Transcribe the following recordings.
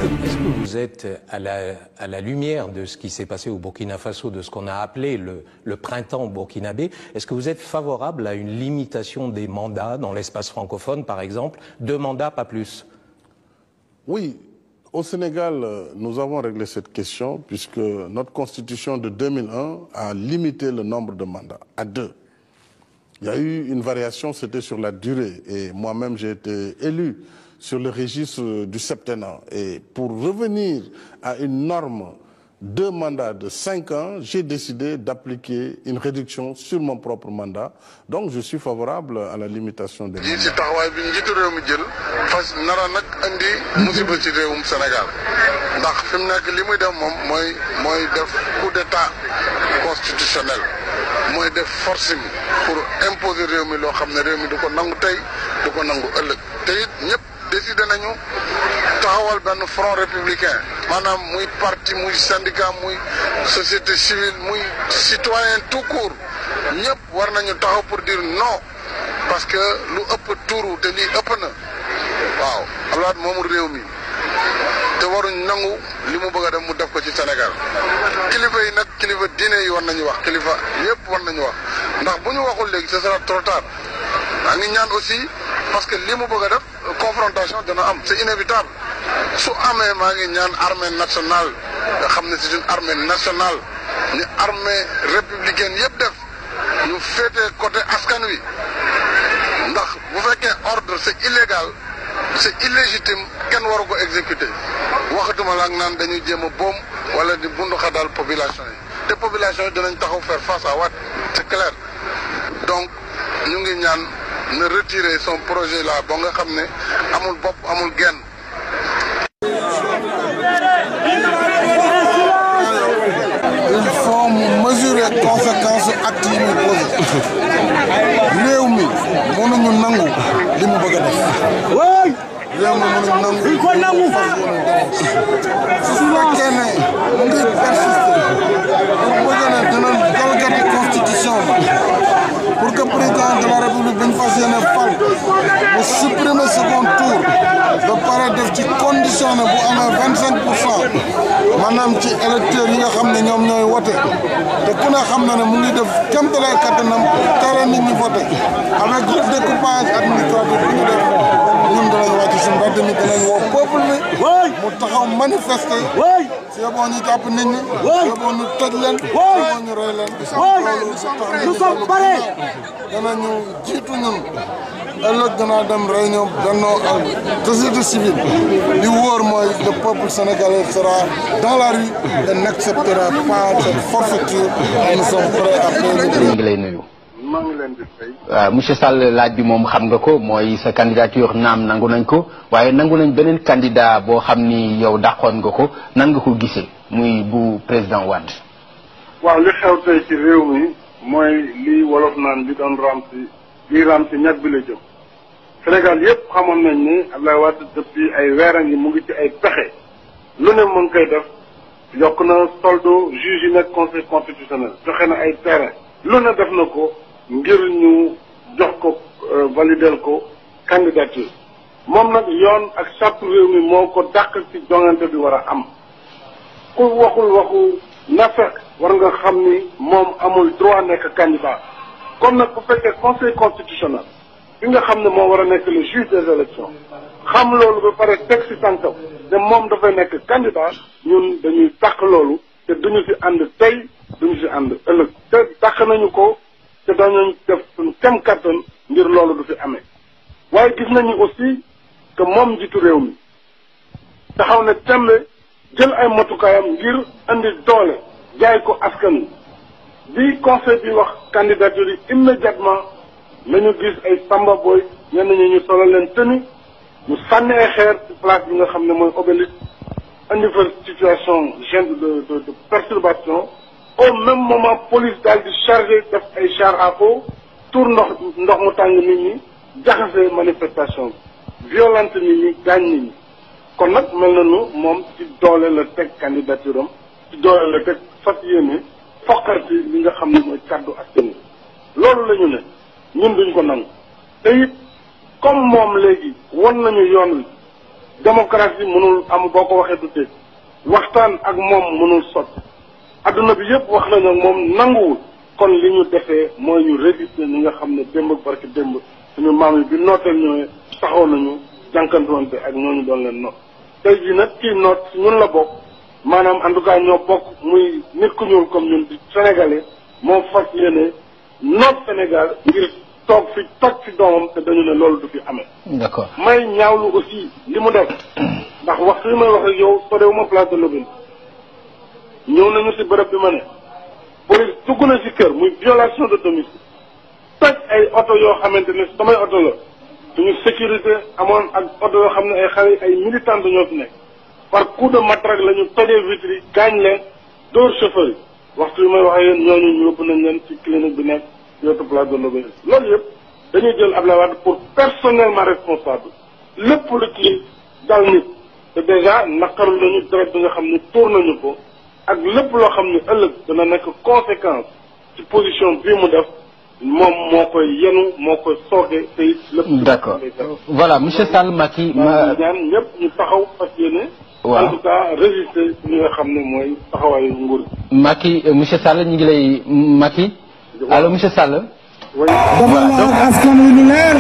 Est-ce que vous êtes à la lumière de ce qui s'est passé au Burkina Faso, de ce qu'on a appelé le printemps burkinabé, est-ce que vous êtes favorable à une limitation des mandats dans l'espace francophone, par exemple, 2 mandats, pas plus? Oui, au Sénégal, nous avons réglé cette question puisque notre constitution de 2001 a limité le nombre de mandats à 2. Il y a eu une variation, c'était sur la durée. Et moi-même, j'ai été élu sur le registre du septennat. Et pour revenir à une norme 2 mandats de 5 ans, j'ai décidé d'appliquer une réduction sur mon propre mandat. Donc, je suis favorable à la limitation des mandats. Sénégal ndax fi mu nekk li muy def moom mooy def coup d'état constitutionnel mooy def forcing pour imposer réew mi loo xam ne réew mi du ko nangu tey du ko nangu ëllëg te it ñëpp décidé nañu taxawal benn front républicain maanaam muy parti muy syndicat muy société civile muy citoyen tout court ñëpp war nañu taxaw pour dire non parce que lu ëpp tuuru te lii ëpp na waaw Abdoulaye moomul réew mi te waruñ nangu li mu bëgg a def mu def ko ci Sénégal kilifa yi nag kilifa diine yi war nañu wax kilifa yëpp war nañu wax ndax bu ñu waxul léegi ce sera trop tard maa ngi ñaan aussi parce que li mu bëgg a def confrontation dana am c'est inévitable su amee maa ngi ñaan armée nationale nga xam ne c'est une armée nationale ni armée républicaine yëpp def ñu féetee côté askan wi ndax bu fekkee ordre c'est illégal c'est illégitime kenn waru ko exécuter waxatuma la ak naan dañuy jéem a boom wala di bundu xadal population yi te population yi dinañ taxaw faire face à Wade c'est clair donc ñu ngi ñaan na retirer son projet là ba nga xam ne amul bopp amul genn. Il faut mesurer conséquences actes yi muy posé réew mi mënuñu nangu li mu bëgg a def. réew mi mënuñu nangu su fekkee ne mu ngi persister pour bëgg ne dinañ jalgati constitution bi pour que président de la république bi ñu fas yéene fal mu supprimer second tour ba pare def ci condition ne bu amee 25% maanaam ci électeurs yi nga xam ne ñoom ñooy wote te ku ne xam na ne mu ngi def kéemtalaay kattanam pour tere nit ñi voté avec le découpage administratif bi ñu def ñun danañ wàcc si mbedd mi danañ woo peuple bi mu taxaw manifester si yeboo ñu jàpp nit ñi yeboo ñu tëj leen yeboo ñu rey leen nous sommes prêts danañu jiitu ñun ëllëg danaa dem réunion Benno ak société civile li wóor mooy le peuple sénégalais sera dans la rue et n'acceptera pas cette forfaiture et nous sommes prêts à payer. ñu ngi lay nuyu. maa ngi leen di fay. waaw monsieur Sall laaj bi moom xam nga ko mooy sa candidature naam nangu nañ ko waaye nangu nañ beneen candidat boo xam ni yow dàqoon nga ko nan nga ko gisee muy bu président Wade. waaw li xew tey ci réew mi mooy li wolof naan li doon raam ci ñag bi la jëm. Sénégal yëpp xamoon nañ ni Abdoulaye Wade depuis ay weer a ngi mu ngi ci ay pexe lu ne mu ngi koy def yokk na soldo juge yi nekk conseil constitutionnel joxe na ay terrain lu ne def na ko ngir ñu jox ko validel ko candidature moom nag yoon ak charte réew mi moo ko dàq ci joŋante bi war a am ku waxul waxu nafeq war nga xam ni moom amul droit nekk candidat kon nag bu fekkee conseil constitutionnel bi nga xam ne moo war a nekk le juge des élections xam loolu ba pare teg ci tànkam ne moom dafay nekk candidat ñun dañuy dàq loolu te duñu ci ànd tey duñu ci ànd ëllëg te dàq nañu ko te dañu def suñu kem kattan ngir loolu du fi amee waaye gis nañu aussi que moom njiitu réew mi taxaw ne tembe jël ay motukaayam ngir andi doole jaay ko askan bi conseil bi wax candidature yi immédiatement nañu gis ay samba boy ñenn ñi ñu solo leen tëni ñu sànni ay xeer ci place bi nga xam ne mooy obélisque andi fa situation gêne de perturbation au même moment police daal di chargé def ay char à eau tour ndox mu tàng nit ñi jaxase manifestation bi violente nit ñi gaañ nit ñi kon nag mel na nu moom ci doole la teg candidature am ci doole la teg fas yéene foqarti li nga xam ne mooy kàddu askan wi loolu la ñu ne ñun duñ ko nangu te it comme moom léegi won nañu yoon wi démocratie mënul am boo ko waxee du dégg waxtaan ak moom mënul sotti adduna bi yëpp wax nañu ak moom nanguwul kon li ñu defee mooy ñu résister ñi nga xam ne démb ak barki démb suñu maam yi bi nooteel ñëwee taxaw nañu jànkantoonte ak ñooñu doon leen noot tey jii nag kii noot si ñun la bokk maanaam en tout cas ñoo bokk muy nit ku ñuul comme ñun di sénégalais moo fas yéene noot Sénégal ngir toog fi toj fi doomam te dañu ne loolu du fi amee. d'accord may ñaawlu aussi li mu def ndax waxtu yi may wax ak yow sorewuma place de l'Obélisque ñëw nañu si bërëb bi ma ne police dugg na si kër muy violation de domicile toj ay oto yoo xamante ne samay oto la suñu sécurité amoon ak oto yoo xam ne ay xale ay militants ñoo fi nekk par coup de matraque la ñu tojee vitres yi gaañ leen dóor chauffeur yi waxtu yi may wax ak yéen ñooñu ñu yóbbu nañ leen ci clinique bi nekk ci wetu place de l'Obélisque loolu yëpp dañuy jël Abdoulaye Wade pour personnellement responsable lépp lu ci dal nit te déjà naqarul nañu deret bi nga xam ne tuur nañu ko ak lépp loo xam ne ëllëg dana nekk conséquence ci position bii mu def moom moo koy yenu moo koy sooke te it lépp. d'accord voilà monsieur Sall Macky ma ñaan ñëpp ñu taxaw fas yéene. waaw en tout cas résister li nga xam ne mooy taxawaayu nguur gi. Macky monsieur Sall ñu ngi lay Macky allo monsieur Sall. dafa wax askan wi lu leer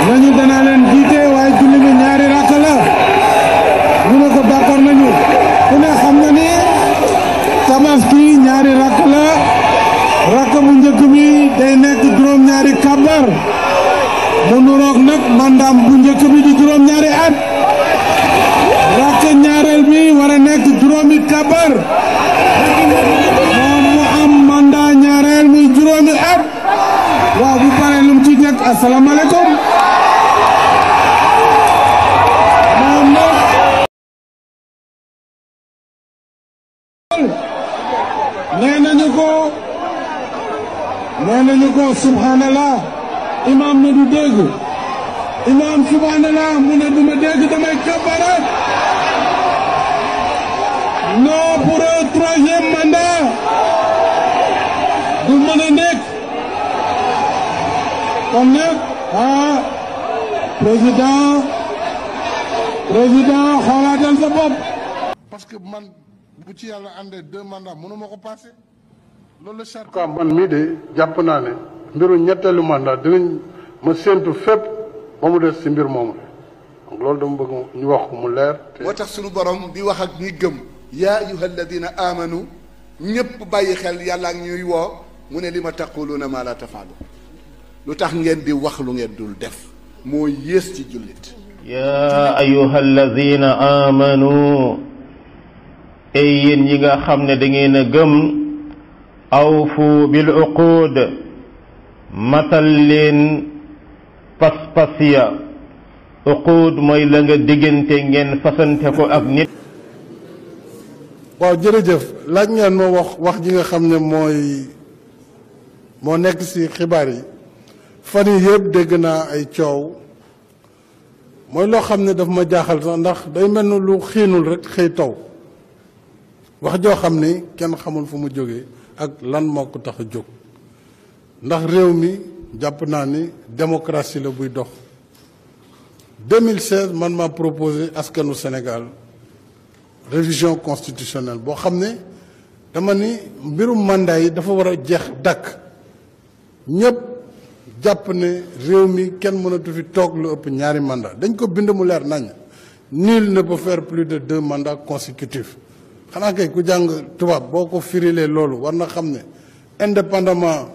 nañu danaa leen jiite waaye julli bi ñaari rakk la ñu ne ko d'accord nañu ku ne xam na ni tabaski ñaari rakk la rakk bu njëkk bi day nekk juróom-ñaari kabar mu nuroog nag mandaam bu njëkk bi di juróom-ñaari at rakk ñaareel bi war a nekk juróomi kabar moom mu am mandat ñaareel muy juróomi at waaw bu paree lu mu ci nekk asalaamaaleykum moom nag nee nañu ko subhanallah imam ne du dégg imam subhanallah mu ne du ma dégg damay kabara non pour un troisième mandat du mën a nekk kon nag président xoolaatal sa bopp. parce que man bu ci yàlla àndee 2 mandats mënuma ko passé loolu la charte. en tout cas man mii de jàpp naa ne mbiru ñetteelu mandat dinañ ma séentu fépp ba mu des ci mbir moomu donc loolu dama bëgg ñu wax ko mu leer. moo tax sunu borom di wax ak ñi gëm yaa ayuha alladina amanu ñëpp bàyyi xel yàlla ak ñuy woo mu ne li ma taquluuna maa la tafaalu lu tax ngeen di wax lu ngeen dul def moo yées ci jullit. yaa ayuha alladina amanu ay yéen yi nga xam ne da ngeen a gëm awfu bil uqud matal leen pas-pas ya uqud mooy la nga diggante ngeen fasante ko ak nit. waaw jërëjëf laaj ngeen moo wax ji nga xam ne moo nekk ci xibaar yi fan yi yëpp dégg naa ay coow mooy loo xam ne daf ma jaaxal sax ndax day mel ni lu xiinul rek xëy taw wax joo xam ni kenn xamul fu mu jógee ak lan moo ko tax a jóg ndax réew mi jàpp naa ni démocratie la buy dox 2016 man maa proposé askanu Sénégal révision constitutionnelle boo xam ne dama ni mbirum mandat yi dafa war a jeex dakk ñëpp jàpp ne réew mi kenn mënatu fi toog lu ëpp ñaari mandat dañ ko bind mu leer nañ nul ne peut faire plus de 2 mandats consécutifs xanaa kay ku jàng tubaab boo ko firilee loolu war na xam ne indépendamment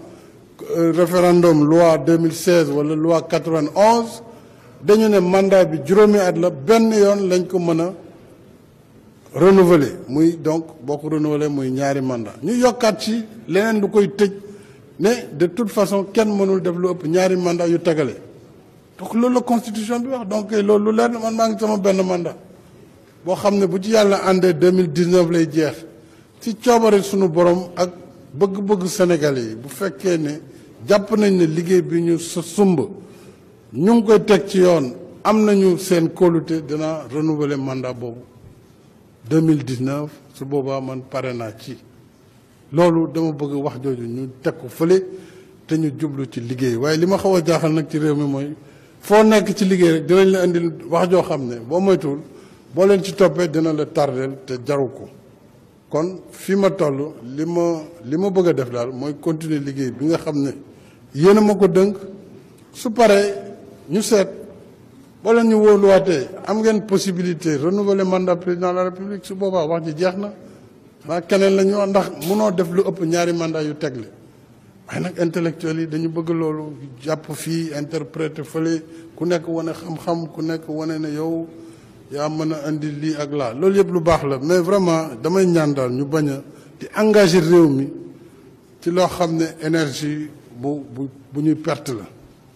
référendum loi 2016 wala loi 91 dañu ne mandat bi juróomi at la benn yoon lañ ko mën a renouveler muy donc boo ko renouveler muy ñaari mandat ñu yokkaat ci leneen lu koy tëj ne de toute façon kenn mënul def lu ëpp ñaari mandat yu tegale donc loolu la constitution bi wax donc loolu lu leer na man maa ngi sama benn mandat boo xam ne bu ci yàlla àndee 2019 lay jeex ci coobare sunu borom ak bëgg-bëgg Sénégalais yi bu fekkee ne jàpp nañ ne liggéey bi ñu sumb ñu ngi koy teg ci yoon am nañu seen kóolute dina renouveler mandat boobu 2019 su boobaa man pare naa ci loolu dama bëgg wax jooju ñu teg ko fële te ñu jublu ci liggéey waaye li ma xaw a jaaxal nag ci réew mi mooy foo nekk ci liggéey rek dinañ la indil wax joo xam ne boo moytuwul boo leen ci toppee dina la tardeel te jaru ko kon fi ma toll li ma bëgg a def daal mooy continuer liggéey bi nga xam ne yéen a ma ko dënk su paree ñu seet boo leen ñu wóoluwaatee am ngeen possibilité renouveler mandat président de la république su boobaa wax ji jeex na waa keneen la ñu wax ndax mënoo def lu ëpp ñaari mandat yu tegle waaye nag intellectuels yi dañu bëgg loolu jàpp fii interpréter fële ku nekk wane xam-xam ku nekk wane ne yow yaa mën a indi lii ak laa loolu yëpp lu baax la mais vraiment damay ñaan daal ñu bañ a di engager réew mi ci loo xam ne énergie bu ñuy perte la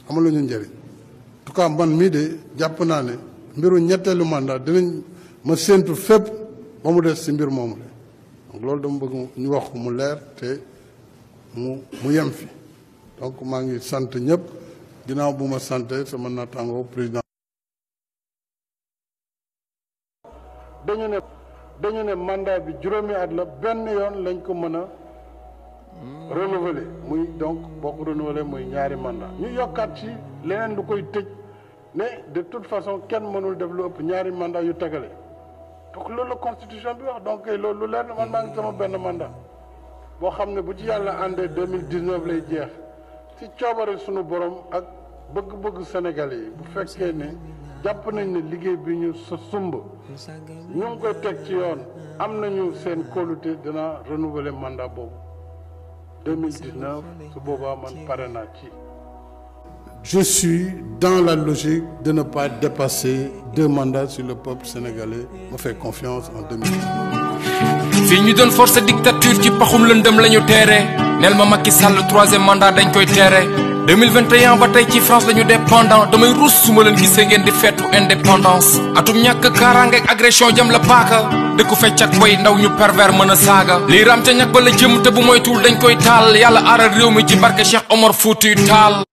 amalu ñu njëriñ en tout cas man mii de jàpp naa ne mbiru ñetteelu mandat dinañ ma séentu fépp ba mu des si mbir moomu la donc loolu dama bëgg ñu wax ko mu leer te mu yem fi donc maa ngi sant ñëpp ginnaaw bu ma sante sama naataango président. dañu ne mandat bi juróomi at la benn yoon lañ ko mën a renouveler muy donc boo ko renouveler muy ñaari mandat ñu yokkaat ci leneen lu koy tëj ne de toute façon kenn mënul def lu ëpp ñaari mandat yu tegale donc loolu la constitution bi wax donc loolu lu leer na man maa ngi sama benn mandat boo xam ne bu ci yàlla àndee 2019 lay jeex ci coobare sunu borom ak bëgg-bëgg Sénégalais yi bu fekkee ne jàpp nañ ne liggéey bi ñu sa sumb ñu ngi koy teg ci yoon am nañu seen kóolute dina renouveler mandat boobu 2019 su boobaa man pare naa ci. Je suis dans la logique de ne pas dépasser 2 mandats si le peuple sénégalais me fait confiance en 2019. fii ñu doon forcer dictature ci paxum lëndëm lañu teere neel ma Macky Sall 3e mandat dañ koy teere 2021 ba tey ci France lañu dépendant damay ruus su ma leen gisee ngeen di feetu indépendance atum ñàkk kaaraange ak agression jam la paaka dëkku fecc ak way ndaw ñu pervers mën a saaga lii raam ca ñàkk ba la jëm te bu moytuwul dañ koy taal yàlla aaral réew mi ci barke Cheikh Omar Foutiyou Tall